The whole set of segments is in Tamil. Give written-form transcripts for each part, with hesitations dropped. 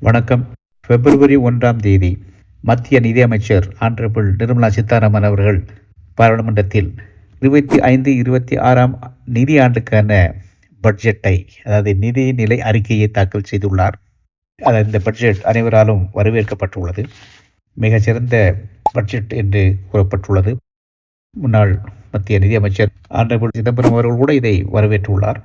வணக்கம். பிப்ரவரி 1ஆம் தேதி மத்திய நிதியமைச்சர் ஆனரபிள் நிர்மலா சீதாராமன் அவர்கள் பாராளுமன்றத்தில் 25-26ஆம் நிதியாண்டுக்கான பட்ஜெட்டை, அதாவது நிதி நிலை அறிக்கையை தாக்கல் செய்துள்ளார். இந்த பட்ஜெட் அனைவராலும் வரவேற்கப்பட்டுள்ளது. மிகச்சிறந்த பட்ஜெட் என்று கூறப்பட்டுள்ளது. முன்னாள் மத்திய நிதியமைச்சர் ஆனரபிள் சிதம்பரம் அவர்கள் கூட இதை வரவேற்றுள்ளார்.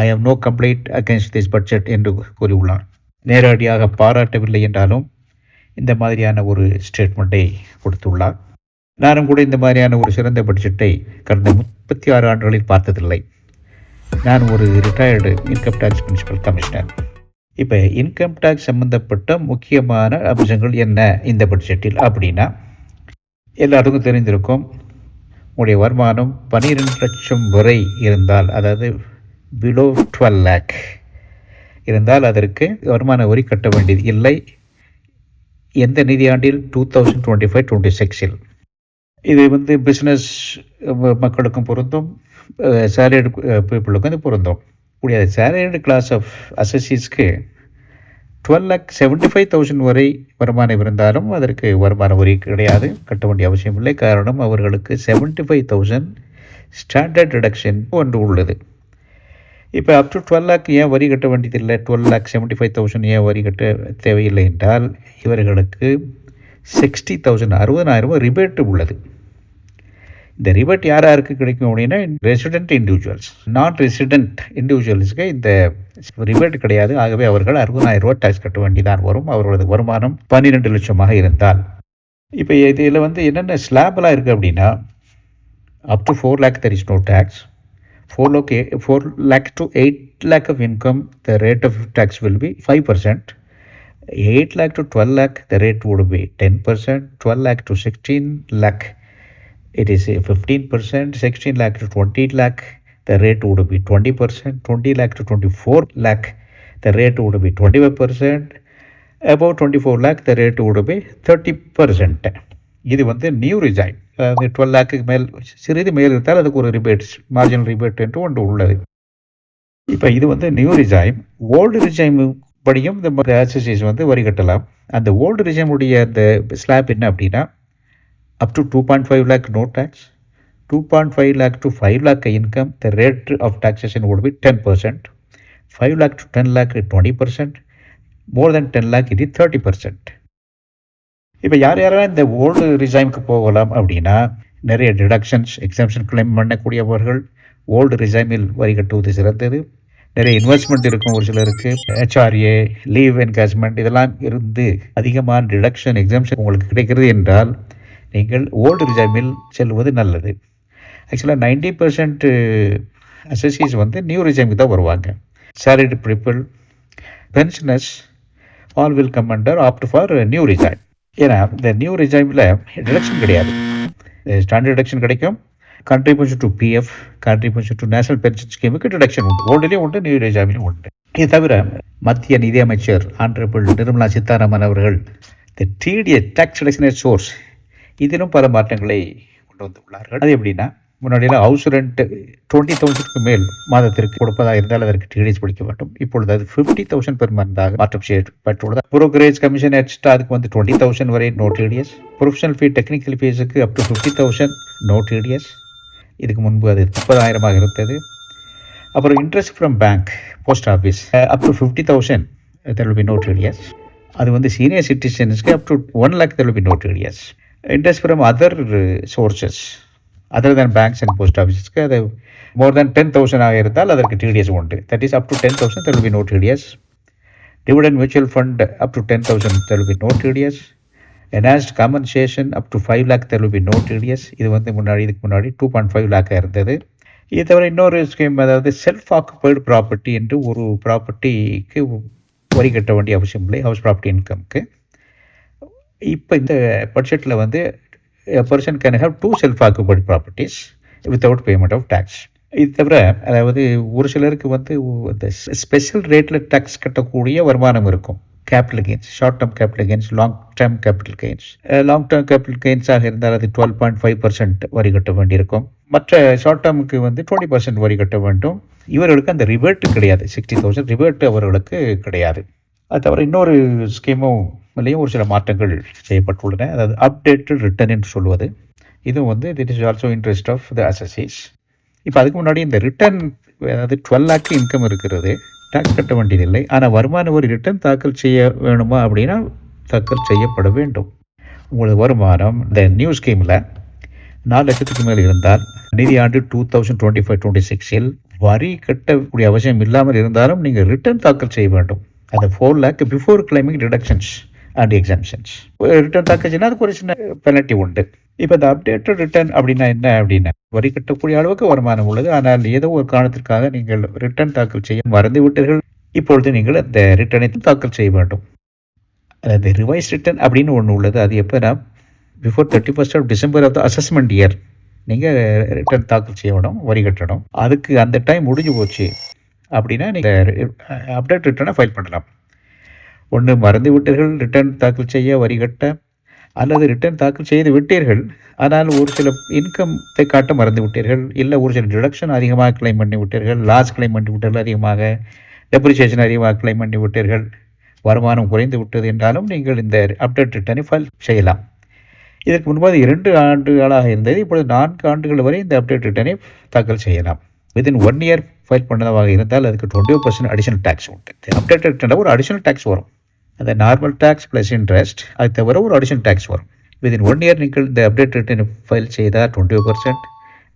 I have no complaint against this budget என்று கூறியுள்ளார். நேரடியாக பாராட்டவில்லை என்றாலும் இந்த மாதிரியான ஒரு ஸ்டேட்மெண்ட்டை கொடுத்துள்ளார். நானும் கூட இந்த மாதிரியான ஒரு சிறந்த பட்ஜெட்டை கடந்த 36 ஆண்டுகளில் பார்த்ததில்லை. நான் ஒரு retired income tax principal commissioner. இப்போ இன்கம் டேக்ஸ் சம்பந்தப்பட்ட முக்கியமான அம்சங்கள் என்ன இந்த பட்ஜெட்டில் அப்படின்னா, எல்லாத்துக்கும் தெரிந்திருக்கும். உங்களுடைய வருமானம் 12 லட்சம் வரை இருந்தால், அதாவது பிலோ 12 lakh இருந்தால் அதற்கு வருமான வரி கட்ட வேண்டியது இல்லை. எந்த நிதியாண்டில் 2025-26இல். இது பிஸ்னஸ் மக்களுக்கும் பொருந்தும், சேலரிடு பீப்புளுக்கும் இது பொருந்தும். சேலரிடு கிளாஸ் ஆஃப் அசஸீஸ்க்கு 12,75,000 வரை வருமானம் இருந்தாலும் அதற்கு வருமான வரி கிடையாது, கட்ட வேண்டிய அவசியம் இல்லை. காரணம், அவர்களுக்கு 75,000 ஸ்டாண்டர்ட் டிடக்ஷன் ஒன்று உள்ளது. இப்போ அப் டு 12 lakh ஏன் வரி கட்ட வேண்டியதில்லை, 12,75,000 ஏன் வரி கட்ட தேவையில்லை என்றால், இவர்களுக்கு 60,000 60,000 ரிபேட் உள்ளது. இந்த ரிபேட் யாருக்கு கிடைக்கும் அப்படின்னா, ரெசிடென்ட் இண்டிவிஜுவல்ஸ். நான் ரெசிடென்ட் இண்டிவிஜுவல்ஸுக்கு இந்த ரிபேட் கிடையாது. ஆகவே அவர்கள் 60,000 டேக்ஸ் கட்ட வேண்டியதான் வரும், அவர்களது வருமானம் 12 லட்சமாக இருந்தால். இப்போ இதில் என்னென்ன ஸ்லாப்லாம் இருக்குது அப்படின்னா, up to 4 lakh there is no tax. 4 lakh to 8 lakh of income, the rate of tax will be 5%. 8 lakh to 12 lakh, the rate would be 10%. 12 lakh to 16 lakh, it is 15%. 16 lakh to 20 lakh, the rate would be 20%. 20 lakh to 24 lakh, the rate would be 25%. Above 24 lakh, the rate would be 30%. இது நியூ ரிஜைம். 12 lakh மேல், சிறிது மேல் இருந்தால் அதுக்கு ஒரு ரிபேட்ஸ், மார்ஜினல் ரிபேட் என்று ஒன்று உள்ளது. இப்போ இது நியூ ரிஜைம். ஓல்டு ரிஜைம் படியும் இந்த அசஸீஸ் வரி கட்டலாம். அந்த ஓல்டு ரிஜைம் உடைய அந்த ஸ்லாப் என்ன அப்படின்னா, up to 2.5 lakh no tax. 2.5 lakh to 5 lakh income, the rate of taxation would be 10%. 5 lakh to 10 lakh 20%. More than 10 lakh இது 30%. இப்போ யாரெல்லாம் இந்த ஓல்டு ரிஜைமுக்கு போகலாம் அப்படின்னா, நிறைய டிடக்ஷன்ஸ், எக்ஸாம்ஷன் கிளைம் பண்ணக்கூடியவர்கள் ஓல்டு ரிஜைமில் வரி கட்டுவது சிறந்தது. நிறைய இன்வெஸ்ட்மெண்ட் இருக்கும் ஒரு சிலருக்கு, HRA, லீவ் என்கேஜ்மெண்ட் இதெல்லாம் இருந்து அதிகமான டிடக்ஷன், எக்ஸாம்ஷன் உங்களுக்கு கிடைக்கிறது என்றால் நீங்கள் ஓல்டு ரிஜைமில் செல்வது நல்லது. ஆக்சுவலாக 90% அசஸீஸ் நியூ ரிஜைமுக்கு தான் வருவாங்க. Salaried people, pensioners all will come under opt for new regime. ஏன்னா இந்த நியூ ரிஜைமில் டிடக்ஷன் கிடையாது, ஸ்டாண்டர்ட் டிடக்ஷன் கிடைக்கும். Contribution to PF, contribution to national pension ஸ்கீமுக்கு டிடக்ஷன் உண்டு. ஓல்டுலேயும் உண்டு, நியூ ரிஜைமிலும் உண்டு. இது தவிர மத்திய நிதியமைச்சர் ஆனரபிள் நிர்மலா சீதாராமன் அவர்கள் இந்த TDS டேக்ஸ் டிடக்ஷன் சோர்ஸ் இதிலும் பல மாற்றங்களை கொண்டு வந்துள்ளார்கள். அது எப்படின்னா, முன்னாடியெல்லாம் ஹவுஸ் ரெண்ட் 20,000க்கு மேல் மாதத்திற்கு கொடுப்பதாக இருந்தால் அதற்கு TDS பிடிக்க வேண்டும். இப்பொழுது அது 50,000 பெர் மந்தாக மாற்றம் செய்யப்பட்டுள்ளது. புரோக்கரேஜ் கமிஷன் எக்ஸ்ட்ரா அதுக்கு 20,000 வரை no TDS. Professional fee, technical ஃபீஸுக்கு அப் டு 50,000 நோ TDS. இதுக்கு முன்பு அது 30,000 இருந்தது. அப்புறம் interest from bank, post office up to 50,000 there will be no TDS. அது சீனியர் சிட்டிசன்ஸ்க்கு up to 1 lakh there will be no TDS. Interest from other sources other than banks and post offices, அது more than 10,000 இருந்தால் அதற்கு TDS உண்டு. That is up to 10,000 there will be no TDS. Dividend mutual fund up to 10,000 there will be no TDS. Enhanced compensation up to 5 lakh there will be no TDS. இது இதுக்கு முன்னாடி 2.5 lakh இருந்தது. இது தவிர இன்னொரு ஸ்கீம், அதாவது செல்ஃப் ஆக்குபைடு ப்ராப்பர்ட்டி என்று ஒரு ப்ராப்பர்ட்டிக்கு வரி கட்ட வேண்டிய அவசியம் இல்லை, ஹவுஸ் ப்ராப்பர்ட்டி இன்கம்க்கு. இப்போ இந்த பட்ஜெட்டில் a person can have 2 self-occupied properties without payment of tax. இது தவிர, அதாவது ஒரு சிலருக்கு ஸ்பெஷல் ரேட்டில் டேக்ஸ் கட்டக்கூடிய வருமானம் இருக்கும். Capital gains, short term capital gains, long term capital gains. Long term capital கெயின்ஸாக இருந்தால் அது 12.5% வரி கட்ட வேண்டியிருக்கும். மற்ற ஷார்ட் டேர்முக்கு 20% வரி கட்ட வேண்டும். இவர்களுக்கு அந்த ரிபேட் கிடையாது. 60,000 ரிபேட் அவர்களுக்கு கிடையாது. அது தவிர இன்னொரு ஸ்கீமும் ஒரு சில மாற்றங்கள் செய்யப்பட்டுள்ளன. அதாவது அப்டேட்டட் ரிட்டர்ன் என்று சொல்வது. இதுவும் வந்து it is also interest of the assessees. இப்போ அதுக்கு முன்னாடி இந்த ரிட்டர்ன், அதாவது 12 லேக் இன்கம் இருக்கிறது, டாக்ஸ் கட்ட வேண்டியதில்லை. ஆனால் வருமான வரி ரிட்டர்ன் தாக்கல் செய்ய வேணுமா அப்படின்னா தாக்கல் செய்யப்பட வேண்டும். உங்களது வருமானம் இந்த நியூ ஸ்கீமில் 4 லட்சத்துக்கு மேல் இருந்தால் நிதி ஆண்டு 2025-26 வரி கட்டக்கூடிய அவசியம் இல்லாமல் இருந்தாலும் நீங்கள் ரிட்டர்ன் தாக்கல் செய்ய வேண்டும். அந்த 4 lakh before claiming deductions and exemptions. Return தாக்கல் செய்யணும், அதுக்கு ஒரு சின்ன பெனல்ட்டி உண்டு. இப்போ இந்த அப்டேட்டட் ரிட்டர்ன் அப்படின்னா என்ன அப்படின்னா, வரி கட்டக்கூடிய அளவுக்கு வருமானம் உள்ளது, ஆனால் ஏதோ ஒரு காரணத்திற்காக நீங்கள் ரிட்டர்ன் தாக்கல் செய்ய மறந்து விட்டீர்கள். இப்பொழுது நீங்கள் அந்த ரிட்டர்னை தாக்கல் செய்ய வேண்டும். அதாவது ரிவைஸ் ரிட்டர்ன் அப்படின்னு ஒன்று உள்ளது. அது எப்போனா before 31st December of the assessment year நீங்கள் ரிட்டர்ன் தாக்கல் செய்யணும், வரி கட்டணும். அதுக்கு அந்த டைம் முடிஞ்சு போச்சு அப்படின்னா நீங்கள் அப்டேட் ரிட்டர்னை ஃபைல் பண்ணலாம். ஒன்று மறந்து விட்டீர்கள் ரிட்டர்ன் தாக்கல் செய்ய, வரி கட்ட, அல்லது ரிட்டர்ன் தாக்கல் செய்து விட்டீர்கள் ஆனால் ஒரு சில இன்கத்தை காட்ட மறந்து விட்டீர்கள், இல்லை ஒரு சில டிடக்ஷன் அதிகமாக கிளைம் பண்ணி விட்டீர்கள், லாஸ் கிளைம் பண்ணி விட்டீர்கள், அதிகமாக டெப்ரிசியேஷன் அதிகமாக கிளைம் பண்ணி விட்டீர்கள், வருமானம் குறைந்து விட்டது என்றாலும் நீங்கள் இந்த அப்டேட் ரிட்டர்னை ஃபைல் செய்யலாம். இதற்கு முன்பாக 2 ஆண்டுகளாக இருந்தது, இப்பொழுது 4 ஆண்டுகள் வரை இந்த அப்டேட் ரிட்டர்னை தாக்கல் செய்யலாம். வித்தின் 1 இயர் ஃபைல் பண்ணதாக இருந்தால் அதுக்கு 20% அடிஷனல் டேக்ஸ் உண்டு. அப்டேட் ரிட்டர்னில் ஒரு அடிஷனல் டேக்ஸ் வரும், அந்த நார்மல் டேக்ஸ் ப்ளஸ் இன்ட்ரெஸ்ட். அது தவிர ஒரு அடிஷனல் டேக்ஸ் வரும். வித்தின் 1 இயர் நீங்கள் இந்த அப்டேட் ரிட்டர்னை ஃபைல் செய்தால் 20%,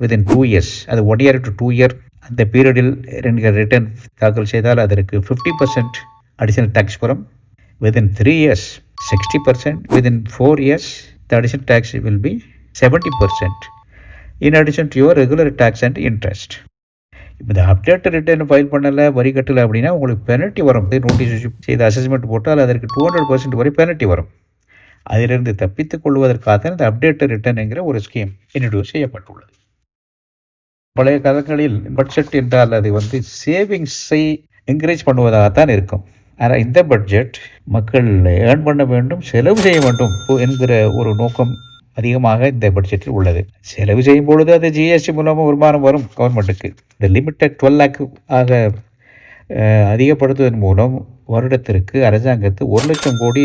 வித்தின் 2 இயர்ஸ், அது 1 இயர் டு 2 இயர் அந்த பீரியடில் நீங்கள் ரிட்டர்ன் தாக்கல் செய்தால் அதற்கு 50% அடிஷனல் டேக்ஸ் வரும். Within 3 years 60%, within 4 years the additional tax will be 70% in addition to your regular tax and interest. இப்போ இந்த அப்டேட் ரிட்டர்ன் ஃபைல் பண்ணலை, வரி கட்டலை அப்படின்னா உங்களுக்கு பெனல்ட்டி வரும். நோட்டீஸ் இஷ்யூ செய்த அசஸ்மெண்ட் போட்டால் அதற்கு 200% வரை பெனல்ட்டி வரும். அதிலிருந்து தப்பித்துக் கொள்வதற்காக இந்த அப்டேட் ரிட்டர்ன் என்கிற ஒரு ஸ்கீம் இன்ட்ரோடியூஸ் செய்யப்பட்டுள்ளது. பழைய காலங்களில் பட்ஜெட் என்றால் அது வந்து சேவிங்ஸை என்கரேஜ் பண்ணுவதாகத்தான் இருக்கும். ஆனால் இந்த பட்ஜெட் மக்கள் ஏர்ன் பண்ண வேண்டும், செலவு செய்ய வேண்டும் என்கிற ஒரு நோக்கம் அதிகமாக இந்த பட்ஜெட்டில் உள்ளது. செலவு செய்யும் பொழுது அது ஜிஎஸ்டி மூலமாக வருமானம் வரும் கவர்மெண்ட்டுக்கு. இந்த லிமிட்டட் 12 லேக் ஆக அதிகப்படுத்துவதன் மூலம் வருடத்திற்கு அரசாங்கத்து 1 லட்சம் கோடி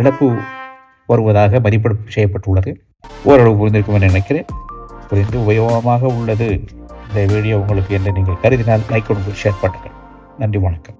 இழப்பு வருவதாக மதிப்பீடு செய்யப்பட்டுள்ளது. ஓரளவு புரிந்திருக்கும் என நினைக்கிறேன். புரிந்து உபயோகமாக உள்ளது இந்த வீடியோ உங்களுக்கு என்று நீங்கள் கருதினால் லைக் கொடுத்து ஷேர் பண்ணுங்கள். நன்றி, வணக்கம்.